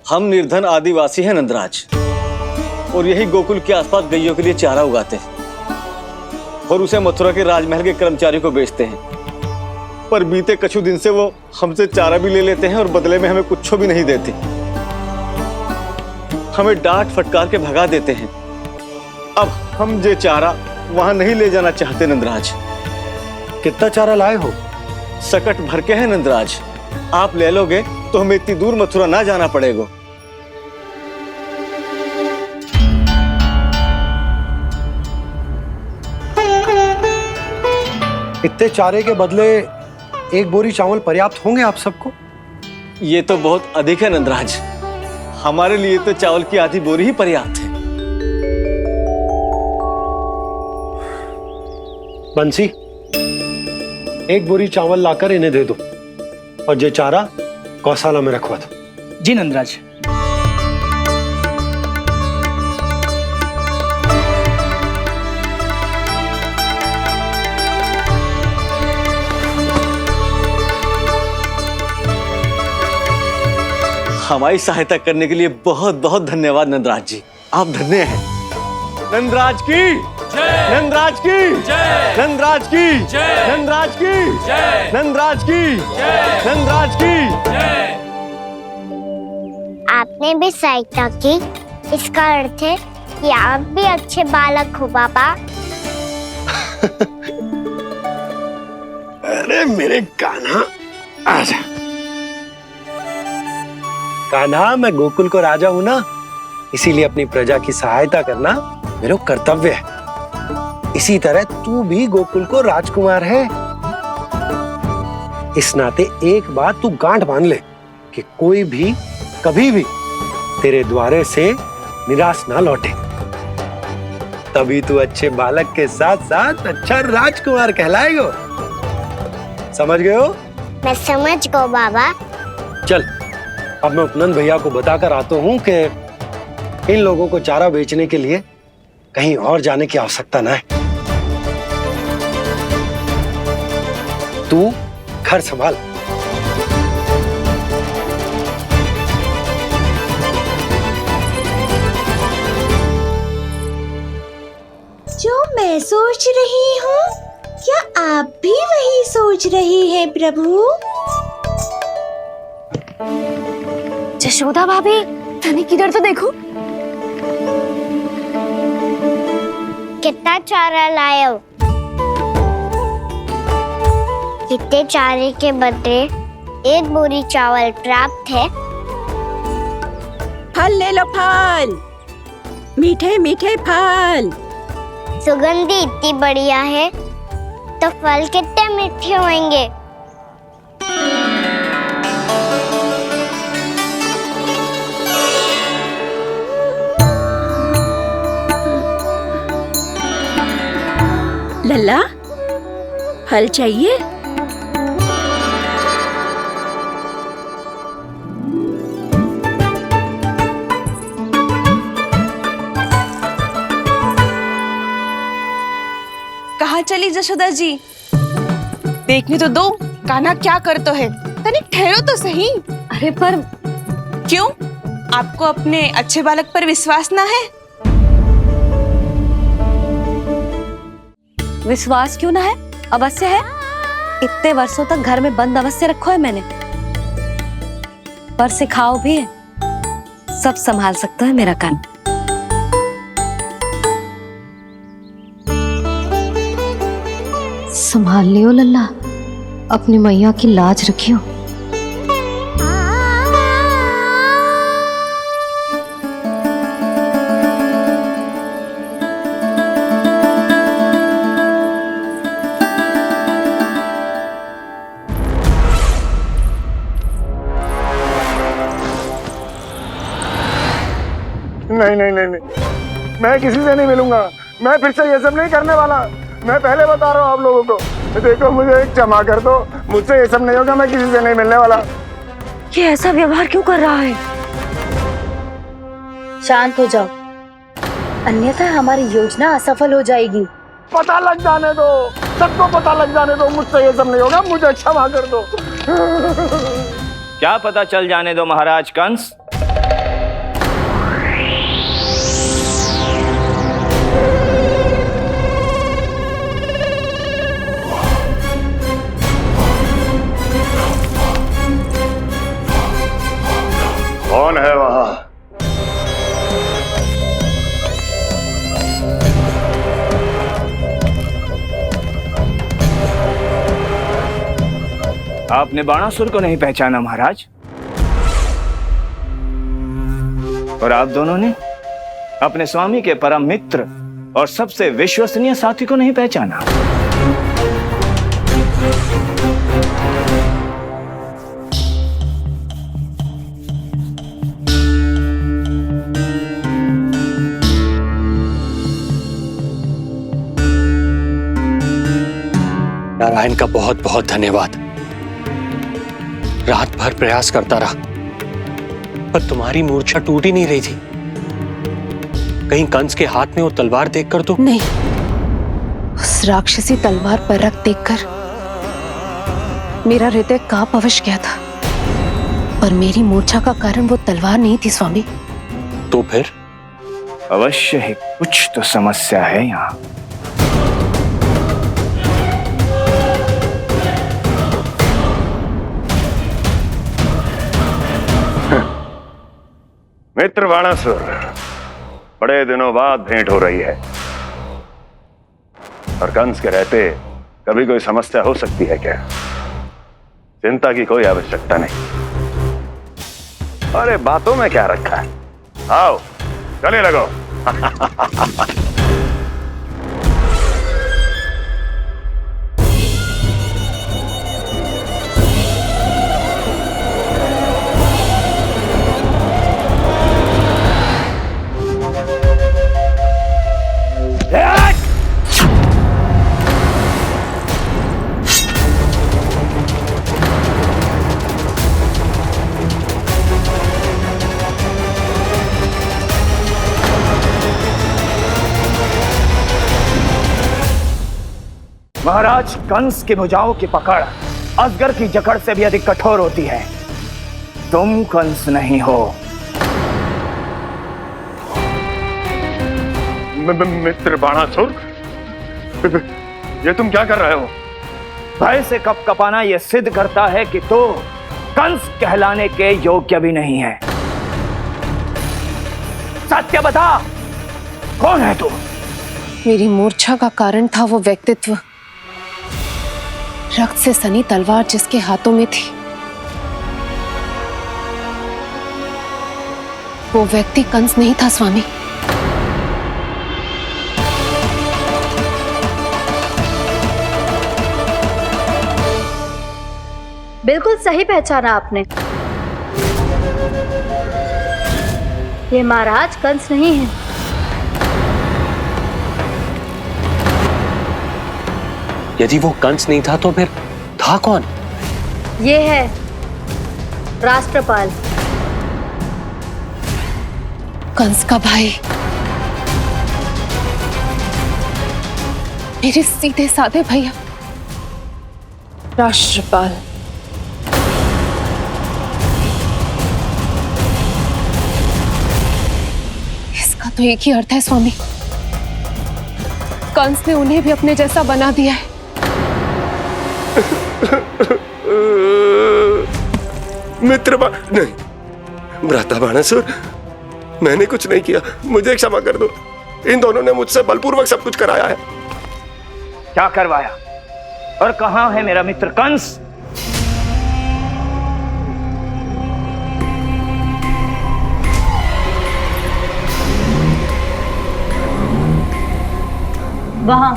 हम निर्धन आदिवासी हैं नंदराज, और यही गोकुल के आसपास गैयों के लिए चारा उगाते हैं और उसे मथुरा के राजमहल के कर्मचारियों को बेचते हैं। पर बीते कुछ दिन से वो हमसे चारा भी ले लेते हैं और बदले में हमें कुछ भी नहीं देते। हमें डांट फटकार के भगा देते हैं। अब हम ये चारा वहां नहीं ले जाना चाहते नंदराज। कितना चारा लाए हो? सकट भर के है नंदराज। आप ले लोगे तो हमें इतनी दूर मथुरा ना जाना पड़ेगा। इतने चारे के बदले एक बोरी चावल पर्याप्त होंगे आप सबको? ये तो बहुत अधिक है नंदराज, हमारे लिए तो चावल की आधी बोरी ही पर्याप्त है। बंसी, एक बोरी चावल लाकर इन्हें दे दो और ये चारा गौशाला में रखवा दो। जी नंदराज। हमारी सहायता करने के लिए बहुत बहुत धन्यवाद नंदराज जी, आप धन्य हैं। नंदराज की जय, नंदराज की जय, नंदराज की जय, नंदराज की जय, नंदराज की जय, नंदराज की जय। आपने भी सहायता की, इसका अर्थ है कि आप भी अच्छे बालक हो बाबा। अरे मेरे कान्हा, आजा। कान्हा, मैं गोकुल को राजा हूं ना, इसीलिए अपनी प्रजा की सहायता करना मेरा कर्तव्य है। इसी तरह तू भी गोकुल को राजकुमार है। इस नाते एक बात तू गांठ बांध ले कि कोई भी कभी भी तेरे द्वारे से निराश ना लौटे। तभी तू अच्छे बालक के साथ साथ अच्छा राजकुमार कहलाएगा। समझ गए हो? मैं समझ गया बाबा। चल, अब मैं उपनंद भैया को बताकर आता हूँ कि इन लोगों को चारा बेचने के लिए कहीं और जाने की आवश्यकता ना है। तू घर संभाल। जो मैं सोच रही हूँ, क्या आप भी वही सोच रहे हैं प्रभु? यशोदा भाभी, तनिक इधर तो देखो। कितना चारा लाए हो? कितने चारे के बदले 1 बोरी चावल प्राप्त है। फल ले लो, फल, मीठे मीठे फल। सुगंधी इतनी बढ़िया है तो फल कितने मीठे होंगे। लल्ला, फल चाहिए? कहाँ चली जशोदा जी? देखने तो दो, कान्हा क्या करता है। तनिक ठहरो तो सही। अरे पर क्यों? आपको अपने अच्छे बालक पर विश्वास ना है? विश्वास क्यों ना है? अवश्य है। इतने वर्षों तक घर में बंद अवश्य रखो है मैंने, पर सिखाओ भी है। सब संभाल सकता है मेरा कान। संभाल लियो लल्ला, अपनी मैया की लाज रखियो। नहीं नहीं नहीं नहीं, मैं किसी से नहीं मिलूंगा। मैं फिर से ये सब नहीं करने वाला। मैं पहले बता रहा हूँ आप लोगों को। देखो, मुझे एक क्षमा कर दो, मुझसे ये सब नहीं होगा। मैं किसी से नहीं मिलने वाला। ये ऐसा व्यवहार क्यों कर रहा है? शांत हो जाओ, अन्यथा हमारी योजना असफल हो जाएगी। पता लग जाने दो, सबको पता लग जाने दो। मुझसे ये सब नहीं होगा, मुझे क्षमा कर दो। क्या पता चल जाने दो महाराज कंस? कौन है वहां? आपने बाणासुर को नहीं पहचाना महाराज, और आप दोनों ने अपने स्वामी के परम मित्र और सबसे विश्वसनीय साथी को नहीं पहचाना। नारायण का बहुत बहुत धन्यवाद। रात भर प्रयास करता रहा, पर तुम्हारी मूर्छा टूट ही नहीं रही थी। कहीं कंस के हाथ में वो तलवार देखकर तो नहीं, उस राक्षसी तलवार पर रख देखकर मेरा हृदय कांप अवश्य गया था, पर मेरी मूर्छा का कारण वो तलवार नहीं थी स्वामी। तो फिर? अवश्य ही कुछ तो समस्या है यहाँ। मित्र बाणासुर, बड़े दिनों बाद भेंट हो रही है, और कंस के रहते कभी कोई समस्या हो सकती है क्या? चिंता की कोई आवश्यकता नहीं। अरे बातों में क्या रखा है, आओ गले लगो। महाराज कंस की भुजाओं की पकड़ अजगर की जकड़ से भी अधिक कठोर होती है। तुम कंस नहीं हो। मित्र बाणासुर, ये तुम क्या कर रहे हो? भय से कपकपाना यह सिद्ध करता है कि तो कंस कहलाने के योग्य भी नहीं है। सत्य बता, कौन है तू? मेरी मूर्छा का कारण था वो व्यक्तित्व, रक्त से सनी तलवार जिसके हाथों में थी। वो व्यक्ति कंस नहीं था स्वामी। बिल्कुल सही पहचाना आपने। ये महाराज कंस नहीं है। यदि वो कंस नहीं था तो फिर था कौन? ये है राष्ट्रपाल, कंस का भाई, मेरे सीधे साधे भैया राष्ट्रपाल। इसका तो एक ही अर्थ है स्वामी, कंस ने उन्हें भी अपने जैसा बना दिया है। नहीं, भ्राता बाणासुर, मैंने कुछ नहीं किया, मुझे क्षमा कर दो। इन दोनों ने मुझसे बलपूर्वक सब कुछ कराया है। क्या करवाया और कहां है मेरा मित्र कंस? वहां।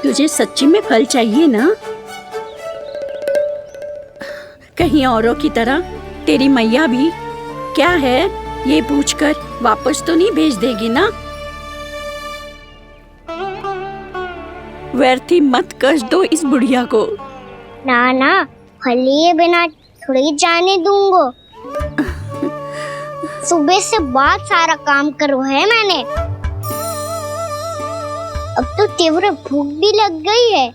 तुझे सच्ची में फल चाहिए ना? कहीं औरों की तरह तेरी मैया भी क्या है ये पूछकर वापस तो नहीं भेज देगी ना? व्यर्थ ही मत कष्ट दो इस बुढ़िया को। ना ना, फल लिए बिना थोड़ी जाने दूंगा। सुबह से बहुत सारा काम करो है मैंने, अब तो तीव्र भूख भी लग गई है।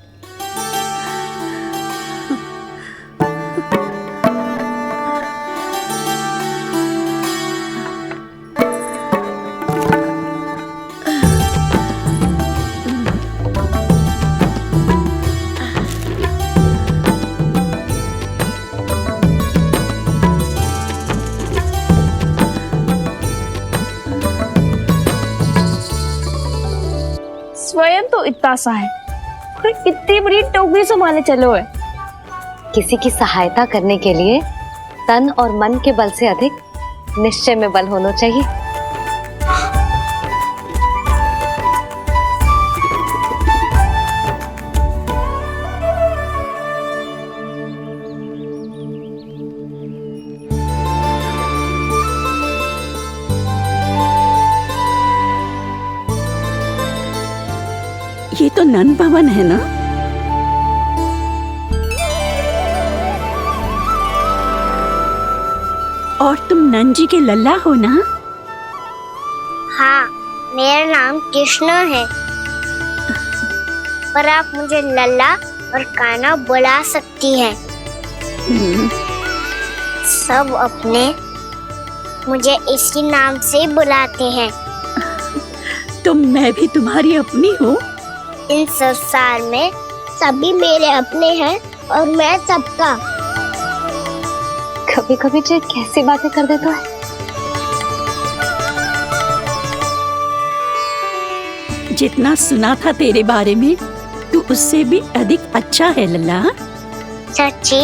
स्वयं तो इतना सा है, फिर कितनी बड़ी टोकरी संभाले चलो है। किसी की सहायता करने के लिए तन और मन के बल से अधिक निश्चय में बल होना चाहिए। तो नंद भवन है ना? और तुम नंद जी के लल्ला हो ना? हाँ, मेरा नाम कृष्ण है, पर आप मुझे लल्ला और कान्हा बुला सकती हैं। सब अपने मुझे इसी नाम से बुलाते हैं। तो मैं भी तुम्हारी अपनी हूँ। इन संसार में सभी मेरे अपने हैं और मैं सबका। कभी कभी जो कैसी बातें कर देता है। जितना सुना था तेरे बारे में, तू उससे भी अधिक अच्छा है लल्ला। सच्ची?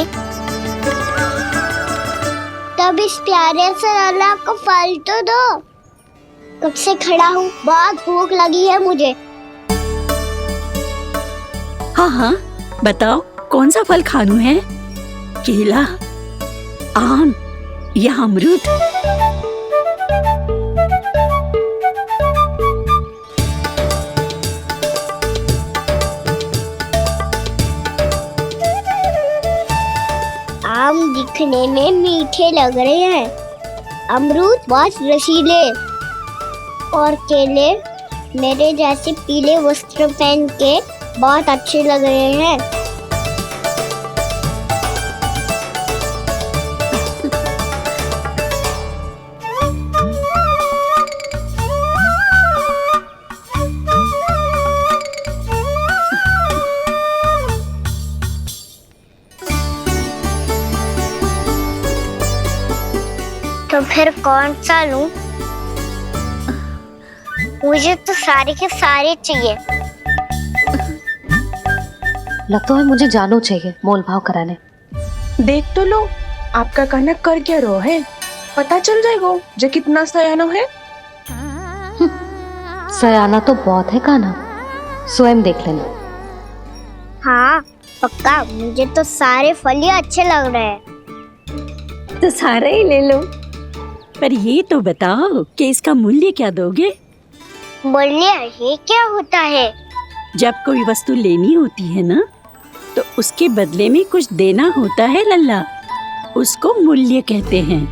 तब इस प्यारे से लल्ला को फल तो दो। कब से खड़ा हूँ, बहुत भूख लगी है मुझे। हाँ हाँ, बताओ कौन सा फल खानू है? केला, आम या अमरूद? आम दिखने में मीठे लग रहे हैं, अमरूद बहुत रसीले और केले मेरे जैसे पीले वस्त्र पहन के बहुत अच्छे लग रहे हैं। तो फिर कौन सा लूं? मुझे तो सारे के सारे चाहिए। लगता है मुझे जानू चाहिए मोल भाव कराने। देख तो लो, आपका कान्हा कर क्या रहा है, पता चल जाएगा जो कितना सयाना है। सयाना तो बहुत है कान्हा, स्वयं देख लेना। हाँ पक्का, मुझे तो सारे फल ही अच्छे लग रहे हैं। तो सारे ही ले लो। पर ये तो बताओ कि इसका मूल्य क्या दोगे? मूल्य ये क्या होता है? जब कोई वस्तु लेनी होती है ना, तो उसके बदले में कुछ देना होता है लल्ला, उसको मूल्य कहते हैं।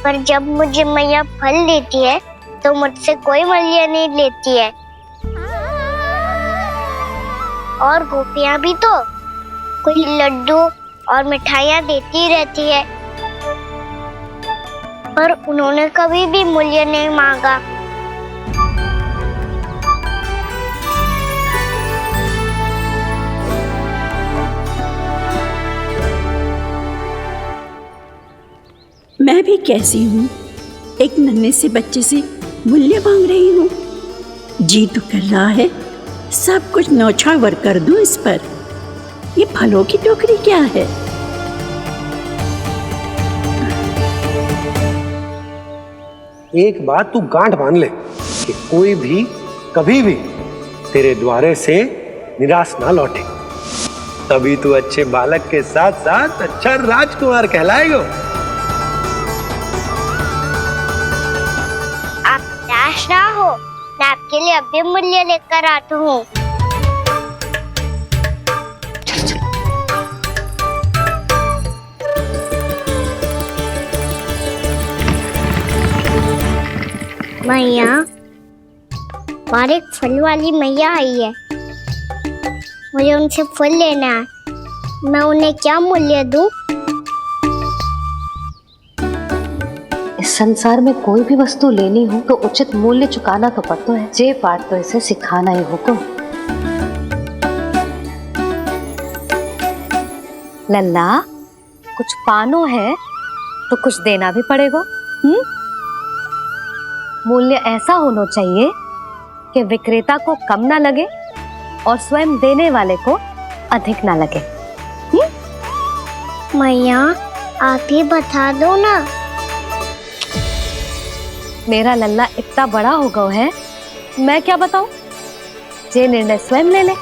पर जब मुझे मैया फल देती है तो मुझसे कोई मूल्य नहीं लेती है। और गोपियां भी तो कोई लड्डू और मिठाइयाँ देती रहती है, पर उन्होंने कभी भी मूल्य नहीं मांगा। मैं भी कैसी हूँ, एक नन्हे से बच्चे से मूल्य मांग रही हूँ। जी तो कर रहा है सब कुछ न्यौछावर कर दूं इस पर। ये फलों की टोकरी क्या है? एक बात तू गांठ बांध ले कि कोई भी कभी भी तेरे द्वारे से निराश ना लौटे, तभी तू अच्छे बालक के साथ साथ अच्छा राजकुमार कहलाएगा। आप निराश ना हो, मैं आपके लिए अभी मूल्य लेकर आता हूँ। मैया, और एक फल वाली मैया आई है, मुझे उनसे फल लेना है। मैं उन्हें क्या मूल्य दूं? इस संसार में कोई भी वस्तु लेनी हो तो उचित मूल्य चुकाना तो पड़ता है। जे पाठ तो इसे सिखाना ही होगा। लल्ला, कुछ पानो है तो कुछ देना भी पड़ेगा। मूल्य ऐसा होना चाहिए कि विक्रेता को कम ना लगे और स्वयं देने वाले को अधिक ना लगे। मैया, आप ही बता दो ना। मेरा लल्ला इतना बड़ा हो गया है, मैं क्या बताऊं? जे निर्णय स्वयं ले ले।